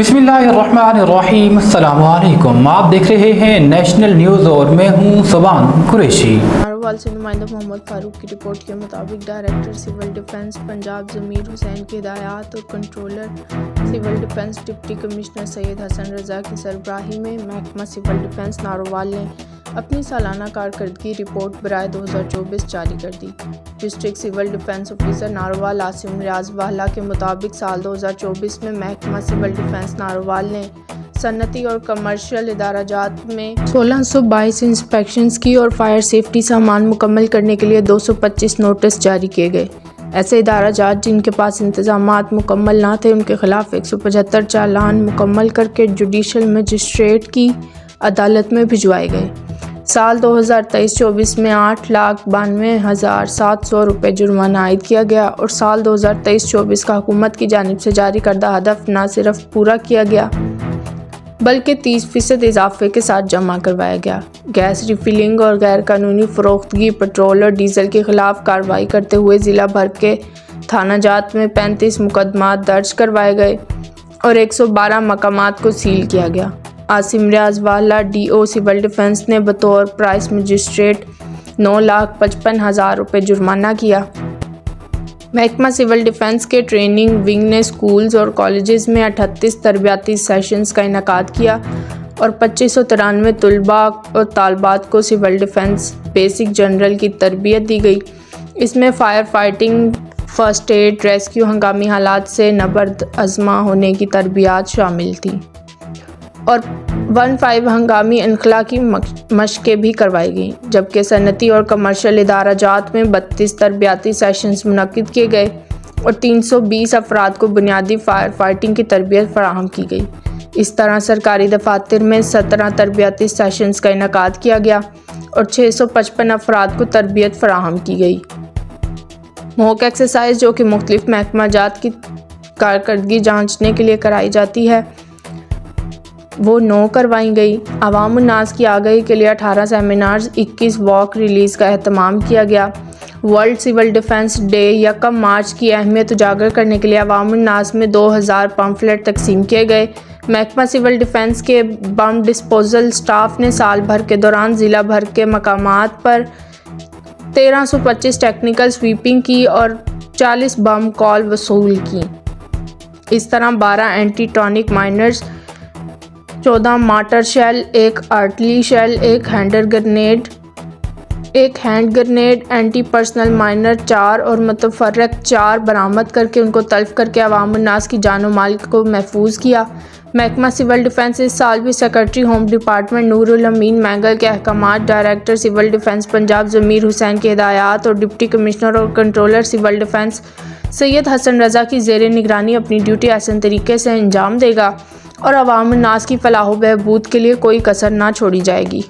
बिस्मिल्लाहिर्रहमानिर्रहीम। अस्सलाम वालेकुम। आप देख रहे हैं नेशनल न्यूज़ और मैं हूं सुबान कुरैशी। नारोवाल से नुमाइंदा मोहम्मद फारूक की रिपोर्ट के मुताबिक director civil defence Punjab Zameer Hussain की हिदायत और controller civil defence deputy commissioner Syed Hasan Raza की सरबराही में महकमा सिविल डिफेंस नारोवाल ने अपनी सालाना कारकर्दगी रिपोर्ट बराए 2024 जारी कर दी। District civil defence officer Narowal Asim Riaz Wahla के मुताबिक साल 2024 में महकमा सिविल डिफेंस नारोवाल ने सन्नती और कमर्शियल इदाराजात में 1622 इंस्पेक्शंस की और फायर सेफ्टी सामान मुकम्मल करने के लिए 225 नोटिस जारी किए गए। ऐसे इदाराजात जिनके पास इंतजामात मुकम्मल ना थे उनके खिलाफ 175 चालान मुकम्मल करके जुडिशल मजिस्ट्रेट की अदालत में भिजवाए गए। साल 2023-24 में 8,92,700 रुपये जुर्माना आयद किया गया और साल 2023-24 का हुकूमत की जानिब से जारी करदा हदफ न सिर्फ पूरा किया गया बल्कि 30% इजाफे के साथ जमा करवाया गया। गैस रिफिलिंग और गैर कानूनी फरोख्तगी, पेट्रोल और डीजल के खिलाफ कार्रवाई करते हुए ज़िला भर के थाना जात में 35 मुकदमात दर्ज करवाए गए और 112 मकामात को सील किया गया। आसिम रियाज वाला DO सिविल डिफेंस ने बतौर प्राइस मजिस्ट्रेट 9,55,000 रुपये जुर्माना किया। महकमा सिविल डिफेंस के ट्रेनिंग विंग ने स्कूल्स और कॉलेजेस में 38 तरबियाती सेशंस का इनेकाद किया और 2593 तलबा और तालबात को सिविल डिफेंस बेसिक जनरल की तरबियत दी गई। इसमें fire fighting, first aid, rescue, हंगामी हालात से नबर्द आज़मा होने की तरबियत शामिल थी और 15 हंगामी इनखलाकी मशक़ें भी करवाई गईं, जबकि सनती और कमर्शियल इदाराजात में 32 तरबियाती सेशंस मुनक्किद किए गए और 320 अफराद को बुनियादी फायर फाइटिंग की तरबियत फराहम की गई। इस तरह सरकारी दफातर में 17 तरबियाती सेशंस का इनेकाद किया गया और 655 अफराद को तरबियत फराहम की गई। मॉक एक्सरसाइज जो कि मुख्तलिफ महकमा जात की कारकर्दगी जांचने के लिए कराई जाती है वो 9 करवाई गई। अवाम उन्नास की आगाही के लिए 18 सेमिनार्स, 21 वॉक रिलीज़ का एहतमाम किया गया। वर्ल्ड सिविल डिफेंस डे 1 मार्च की अहमियत उजागर करने के लिए अवाम उन्नास में 2000 पम्फलेट तकसीम किए गए। महकमा सिविल डिफेंस के बम डिस्पोजल स्टाफ ने साल भर के दौरान ज़िला भर के मकामात पर 1325 टेक्निकल स्वीपिंग की और 40 बम कॉल वसूल की। इस तरह 12 anti tank mines, 14 mortar shell, 1 artillery shell, 1 hand grenade, anti personnel mine 4 और मुतफर्रक 4 बरामद करके उनको तल्फ करके अवाम उन्नास की जान और माल को महफूज किया। महकमा सिविल डिफेंस इस साल भी secretary home department Noorul Amin Mengal के अहकामात, director civil defence Punjab Zameer Hussain की हिदायत और डिप्टी कमिश्नर और controller civil defence Syed Hasan Raza की ज़ेर निगरानी अपनी ड्यूटी आसान तरीके से अंजाम देगा और अवाम उन्नास की फलाह व बहबूद के लिए कोई कसर ना छोड़ी जाएगी।